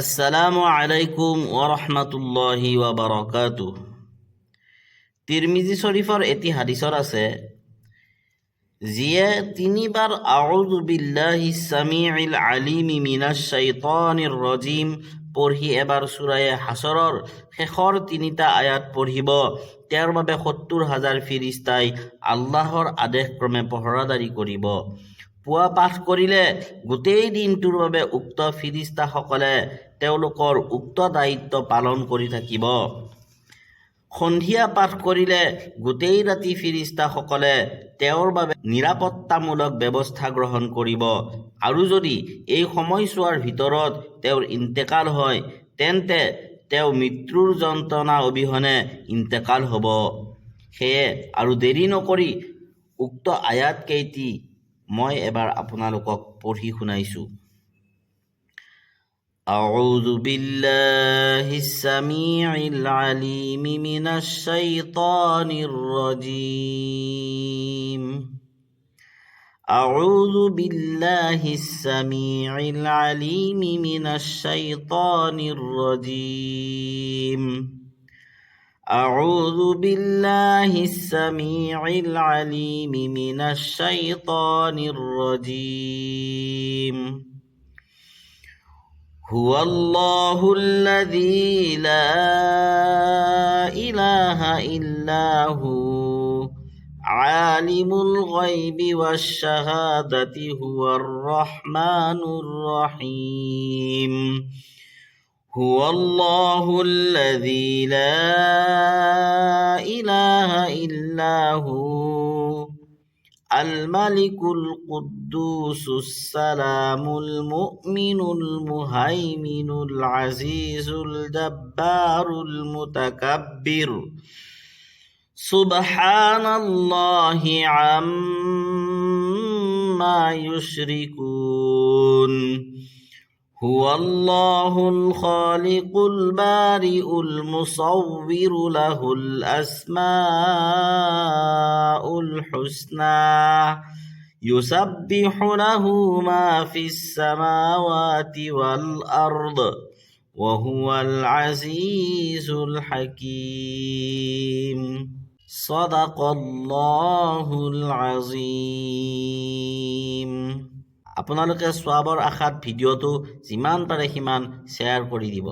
আসসালামু আলাইকুম ওয়া রাহমাতুল্লাহি ওয়া বারাকাতুহ। তিরমিজি শরীফৰ এটি হাদিসৰ আছে, যিয়ে তিনিবাৰ আউযু বিল্লাহিছ সামিউল আলিম মিনাশ শাইতানিৰ ৰাজিম পঢ়ি এবাৰ সূৰা হাছৰৰ শেষৰ তিনিটা আয়াত পঢ়িব, তেওঁৰ বাবে ৭০,০০০ ফিৰিস্তাই আল্লাহৰ আদেশক্ৰমে পহৰাদাৰী কৰিব। পুৱা পাঠ কৰিলে গোটেই দিনটোৰ বাবে উক্ত ফিৰিস্তাসকলে তেওঁলোকৰ উক্ত দায়িত্ব পালন কৰি থাকিব। সন্ধিয়া পাঠ কৰিলে গোটেই ৰাতি ফিৰিস্তাসকলে তেওঁৰ বাবে নিৰাপত্তামূলক ব্যৱস্থা গ্ৰহণ কৰিব, আৰু যদি এই সময়ছোৱাৰ ভিতৰত তেওঁৰ ইন্তেকাল হয় তেন্তে তেওঁ মৃত্যুৰ যন্ত্ৰণা অবিহনে ইন্তেকাল হ'ব। সেয়ে আৰু দেৰি নকৰি উক্ত আয়াত কেইটি মই এবাৰ আপোনালোকক পঢ়ি শুনাইছোঁ। আউযু বিল্লাহিছ সামিউল আলিম মিনাশ শাইতানিৰ ৰাজিম। আউযু বিল্লাহিছ সামিউল আলিম মিনাশ শাইতানির রাজিম। أعوذ بالله السميع العليم من الشيطان الرجيم. هو الله الذي لا إله إلا هو عالم الغيب والشهادة هو الرحمن الرحيم. هو الله الذي لا إله إلا هو الملك القدوس السلام المؤمن المهيمن العزيز الجبار المتكبر سبحان الله عما يشركون. هو الله الخالق البارئ المصور له الأسماء الحسنى يسبح له ما في السماوات والأرض وهو العزيز الحكيم. صدق الله العظيم. আপোনালোকে সওয়াবৰ আশাত ভিডিঅ'টো যিমান পাৰে সিমান শ্বেয়াৰ কৰি দিব।